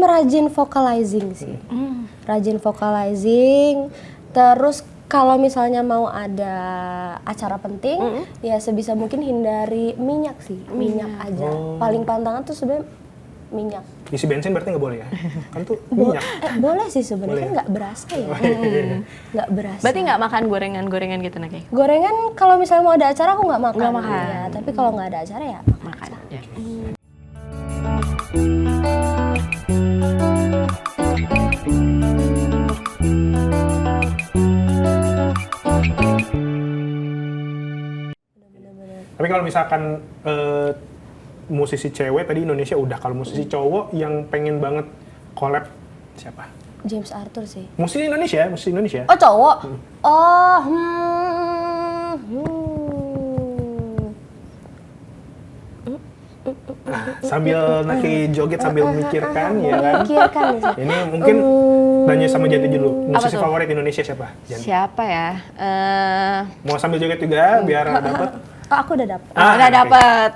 Rajin vocalizing sih. Rajin vocalizing. Terus kalau misalnya mau ada acara penting, ya sebisa mungkin hindari minyak sih. Minyak aja. Paling pantangan tuh sebenarnya minyak. Isi bensin berarti nggak boleh ya? Kan tuh minyak. Boleh sih sebenarnya, nggak berasa ya. Nggak berasa. Berarti nggak makan gorengan-gorengan gitu Nake? Gorengan kalau misalnya mau ada acara aku nggak makan. Nggak makan. Ya, tapi kalau nggak ada acara ya makan. Ya. Tapi kalau misalkan musisi cewek tadi Indonesia udah, kalau musisi cowok yang pengen banget collab siapa? James Arthur sih. Musisi Indonesia. Oh cowok? Oh, Nah, sambil Naki joget sambil memikirkan ya kan. Memikirkan sih. Ini mungkin tanya sama Janti dulu. Musisi favorit Indonesia siapa? Janti. Siapa ya? Mau sambil joget juga biar dapet. Oh, aku udah dapet. Udah dapet.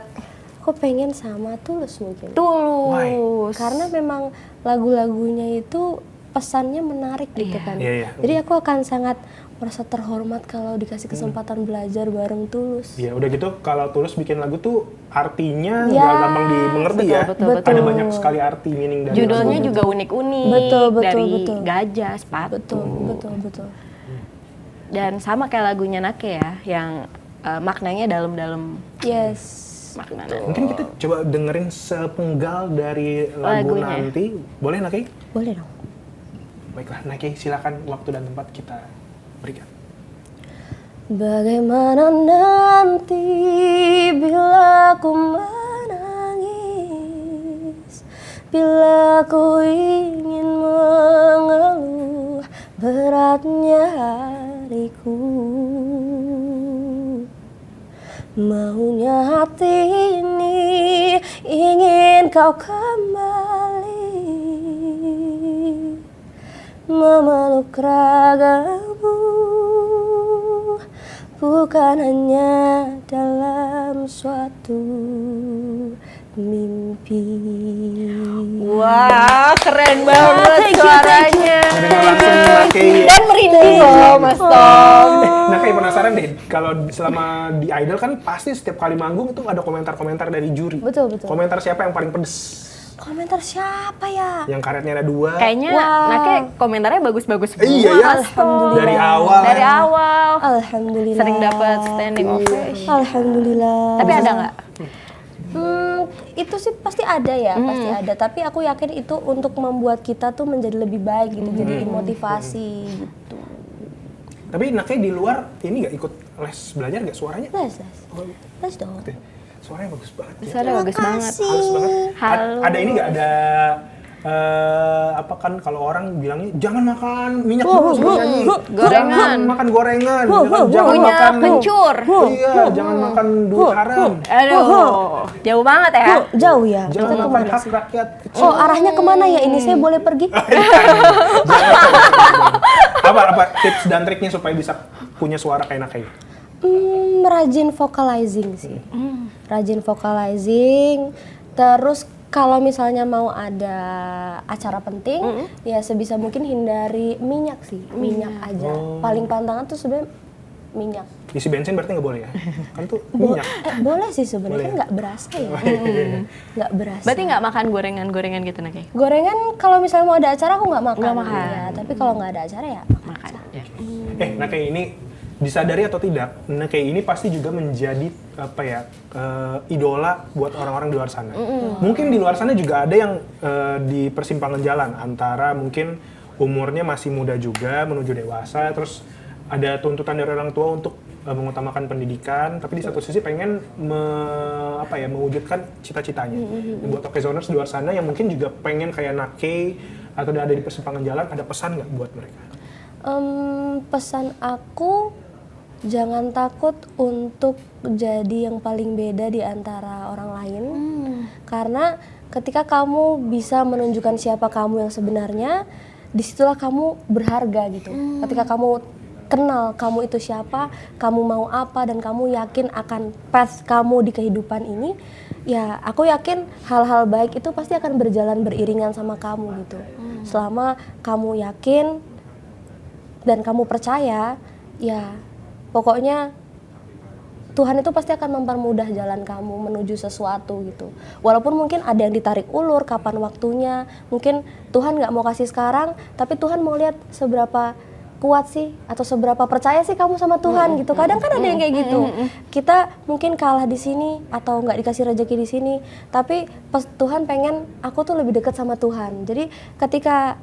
Aku pengen sama Tulus mungkin. Tulus. Karena memang lagu-lagunya itu pesannya menarik gitu kan. Iya. Jadi aku akan sangat merasa terhormat kalau dikasih kesempatan belajar bareng Tulus. Iya, udah gitu kalau Tulus bikin lagu tuh artinya nggak gampang dimengerti ya. Betul. Ada banyak sekali arti meaning dari Judulnya lagu. juga unik-unik. Betul. Dari gajah, sepatu. Betul. Dan sama kayak lagunya Nake ya, yang maknanya dalam-dalam. Yes. Maknanya. Mungkin kita coba dengerin sepenggal dari lagu Lagunya. nanti. Boleh Naki? Boleh dong. Baiklah Naki, silakan waktu dan tempat kita berikan. Bagaimana nanti bila ku menangis, bila ku ingin mengeluh beratnya hariku, maunya hati ini ingin kau kembali memeluk ragamu, bukan hanya dalam suatu mimpi. Wah, keren banget suaranya. Dengar langsung Naki. Dan merinding loh Mas Tom. Naki penasaran deh, kalau selama di Idol kan pasti setiap kali manggung itu ada komentar-komentar dari juri. Betul. Komentar siapa yang paling pedes? Komentar siapa ya? Yang karetnya ada 2. Kayaknya Nake komentarnya bagus-bagus semua. Iya ya. Alhamdulillah. Dari awal. Dari awal. Alhamdulillah. Sering dapat standing ovation. Alhamdulillah. Tapi ada nggak? Itu sih pasti ada ya, pasti ada. Tapi aku yakin itu untuk membuat kita tuh menjadi lebih baik gitu, jadi motivasi gitu. Tapi Naki di luar ini nggak ikut les belajar nggak suaranya? Les dong. Suaranya bagus banget ya. Suaranya bagus banget. Halus banget. Halo. Ada ini nggak ada apa kan kalau orang bilangnya jangan makan minyak terus bernyanyi. Gorengan. Jangan makan gorengan. Jangan Punya makan kencur. Iya, jangan makan duit haram. Aduh, jauh banget ya. Jauh ya. Jangan Kita makan kemana hak sih? rakyat kecil. Oh, arahnya kemana ya ini? Saya boleh pergi? Apa tips dan triknya supaya bisa punya suara kayak Naki? Rajin vocalizing sih. Rajin vocalizing. Terus kalau misalnya mau ada acara penting, ya sebisa mungkin hindari minyak sih. Minyak aja. Paling pantangan tuh sebenarnya minyak. Isi bensin berarti nggak boleh ya? Kan tuh minyak. Boleh sih sebenarnya, Boleh. nggak berasa ya. Nggak berasa. Berarti nggak makan gorengan-gorengan gitu Nake? Gorengan kalau misalnya mau ada acara aku nggak makan. Nggak makan. Ya, tapi kalau nggak ada acara ya Makan. Ya. Naki ini disadari atau tidak, Naki ini pasti juga menjadi apa ya idola buat orang-orang di luar sana. Mungkin di luar sana juga ada yang di persimpangan jalan antara mungkin umurnya masih muda juga menuju dewasa, terus ada tuntutan dari orang tua untuk mengutamakan pendidikan, tapi di satu sisi pengen mewujudkan cita-citanya. Buat Okezoners di luar sana yang mungkin juga pengen kayak Naki atau ada di persimpangan jalan, ada pesan nggak buat mereka? Pesan aku, jangan takut untuk jadi yang paling beda di antara orang lain. Karena ketika kamu bisa menunjukkan siapa kamu yang sebenarnya, disitulah kamu berharga gitu. Ketika kamu kenal kamu itu siapa, kamu mau apa, dan kamu yakin akan path kamu di kehidupan ini, ya aku yakin hal-hal baik itu pasti akan berjalan beriringan sama kamu gitu. Selama kamu yakin dan kamu percaya, ya pokoknya Tuhan itu pasti akan mempermudah jalan kamu menuju sesuatu gitu. Walaupun mungkin ada yang ditarik ulur, kapan waktunya, mungkin Tuhan nggak mau kasih sekarang, tapi Tuhan mau lihat seberapa kuat sih atau seberapa percaya sih kamu sama Tuhan gitu. Kadang kan ada yang kayak gitu. Kita mungkin kalah di sini atau nggak dikasih rezeki di sini, tapi pas Tuhan pengen aku tuh lebih dekat sama Tuhan. Jadi ketika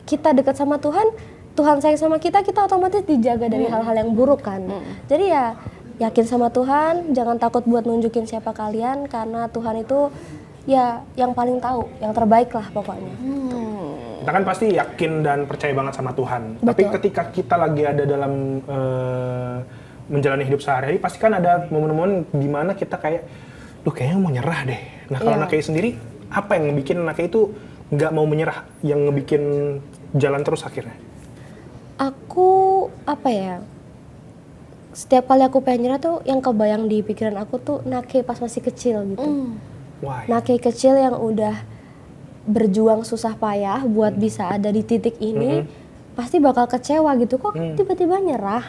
kita dekat sama Tuhan, Tuhan sayang sama kita, kita otomatis dijaga dari hal-hal yang buruk kan. Jadi ya yakin sama Tuhan, jangan takut buat nunjukin siapa kalian, karena Tuhan itu ya yang paling tahu, yang terbaik lah pokoknya. Kita kan pasti yakin dan percaya banget sama Tuhan. Betul. Tapi ketika kita lagi ada dalam menjalani hidup sehari-hari, pasti kan ada momen-momen di mana kita kayak, kayaknya mau nyerah deh. Nah kalau Nakei sendiri, apa yang bikin Nakei itu nggak mau menyerah, yang ngebikin jalan terus akhirnya? Aku setiap kali aku pengen nyerah tuh yang kebayang di pikiran aku tuh Nakei pas masih kecil gitu. Why? Nakei kecil yang udah berjuang susah payah buat bisa ada di titik ini, pasti bakal kecewa gitu, kok tiba-tiba nyerah.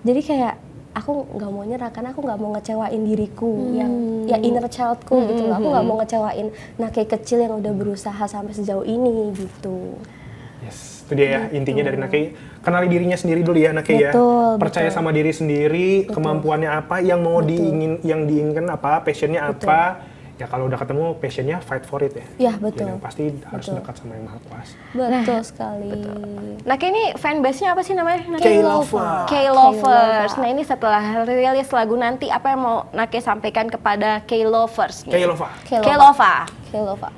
Jadi kayak aku nggak mau nyerah karena aku nggak mau ngecewain diriku yang ya inner childku gitu loh. Aku nggak mau ngecewain Nakei kecil yang udah berusaha sampai sejauh ini gitu. Yes, itu dia ya intinya dari Nakei. Kenali dirinya sendiri dulu ya Nakei ya. Percaya sama diri sendiri, kemampuannya apa, yang mau diinginkan apa, passionnya apa. Ya kalau udah ketemu passionnya, fight for it ya. Ya betul. Yang pasti harus dekat sama yang Maha Kuasa. Betul sekali. Nakei ini fanbase-nya apa sih namanya? K-Lover. K-Lovers. Nah ini setelah rilis lagu nanti, apa yang mau Nakei sampaikan kepada K-Lovers? K-Lova. K-Lova.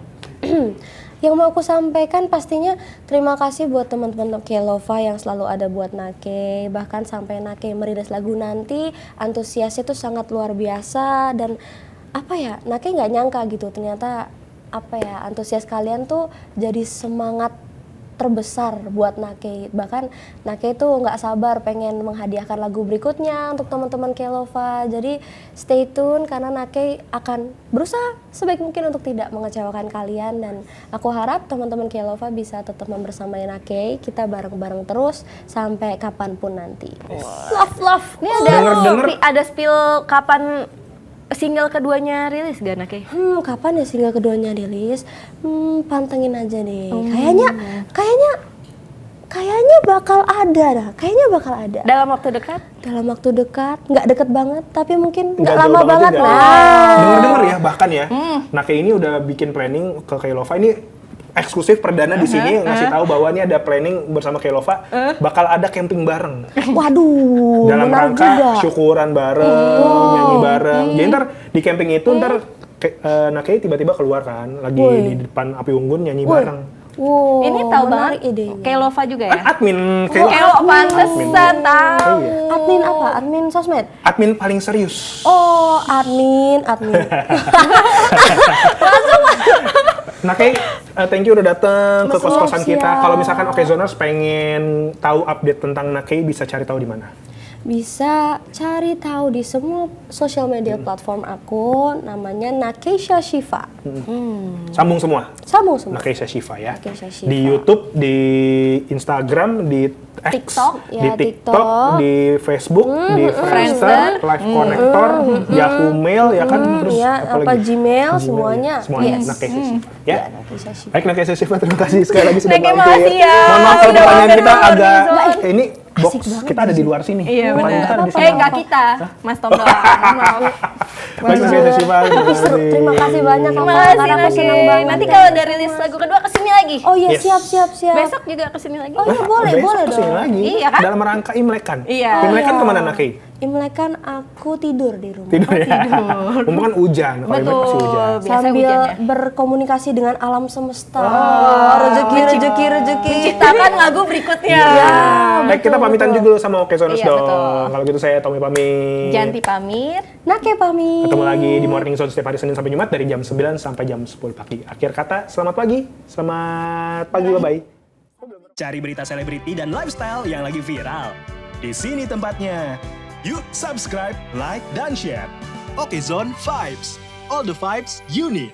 Yang mau aku sampaikan pastinya terima kasih buat teman-teman K-Lova yang selalu ada buat Nakei. Bahkan sampai Nakei merilis lagu nanti, antusiasnya tuh sangat luar biasa. Dan Nakei nggak nyangka gitu, ternyata antusias kalian tuh jadi semangat terbesar buat Nakei. Bahkan Nakei tuh nggak sabar pengen menghadiahkan lagu berikutnya untuk teman-teman K-Lova. Jadi stay tune karena Nakei akan berusaha sebaik mungkin untuk tidak mengecewakan kalian, dan aku harap teman-teman K-Lova bisa tetap membersamai Nakei. Kita bareng-bareng terus sampai kapanpun nanti. Love. Ini ada spill kapan single keduanya rilis gak Nakei? Kapan ya single keduanya rilis? Pantengin aja deh. Kayaknya bakal ada dah. Kayaknya bakal ada. Dalam waktu dekat? Dalam waktu dekat, nggak deket banget, tapi mungkin nggak Nggak lama jauh banget. juga. Dengar-dengar ya bahkan ya, Nakei ini udah bikin planning ke K-Lova ini. Eksklusif perdana di sini ngasih tahu bahwa ini ada planning bersama K-Lova bakal ada camping bareng. Waduh, Dalam menarik rangka juga. syukuran bareng, nyanyi bareng. Jadi ntar di camping itu Nakei tiba-tiba keluar kan, lagi di depan api unggun nyanyi bareng. Wow, Ini tahu banget menarik idenya. K-Lova juga ya? Admin K-Lova. Pantesan tahu. Iya. Admin apa? Admin sosmed? Admin paling serius. Oh, admin. Nakei, thank you udah dateng ke Siap, kos-kosan kita. siap. Kalau misalkan Okezoners pengen tahu update tentang Nakei, bisa cari tahu di mana? Bisa cari tahu di semua sosial media platform aku, namanya Nakeisha Shiva. Sambung semua. Sambung semua. Nakeisha Shiva ya. Nakeisha Shiva. Di YouTube, di Instagram, di X, TikTok, di ya, TikTok, TikTok. di Facebook, di Friendster, Live Connector, Yahoo Mail ya kan, terus ya, apa apa lagi? Gmail, ya. semuanya. Semuanya Yes. Nakeisha Shiva ya. Nakeisha Shiva. Baik Nakeisha Shiva, terima kasih sekali lagi sudah Nakei, mampir. makasih ya. Mohon maaf kalau Udah pertanyaan mampir kita sama agak Horizon. ini box kita ada di luar sini. Iya Tempat benar. kita ada di sini. Enggak kita, Mas Tom doang. Maaf. Baik Nakeisha Shiva, terima kasih. Terima kasih banyak Terima Kak, kasih karena aku senang Nakei. banget. Nanti kalau udah rilis lagu kedua kesini lagi. Oh iya, Yes. siap. Besok juga kesini lagi. Oh iya, boleh Besok kesini dong. lagi. Iya kan? Dalam rangka Imlekan. Iya. Imlekan Iya. kemana Nakei? Imlek kan aku tidur di rumah. Tidur ya. Mumpung kan hujan, kalau Imlek pasti hujan. Biasa Sambil hujan ya. berkomunikasi dengan alam semesta. Rezeki. Menciptakan lagu berikutnya. Baik, kita pamitan juga sama Okezoners Iya, dong. betul. Kalau gitu saya Tommy pamit. Janti pamit. Nakei pamit. Ketemu lagi di Morning Zone setiap hari Senin sampai Jumat dari jam 9 sampai jam 10 pagi. Akhir kata, selamat pagi. Selamat pagi, bye-bye. Cari berita selebriti dan lifestyle yang lagi viral. Di sini tempatnya. Yuk subscribe, like, dan share. Okezone Vibes. all the vibes you need.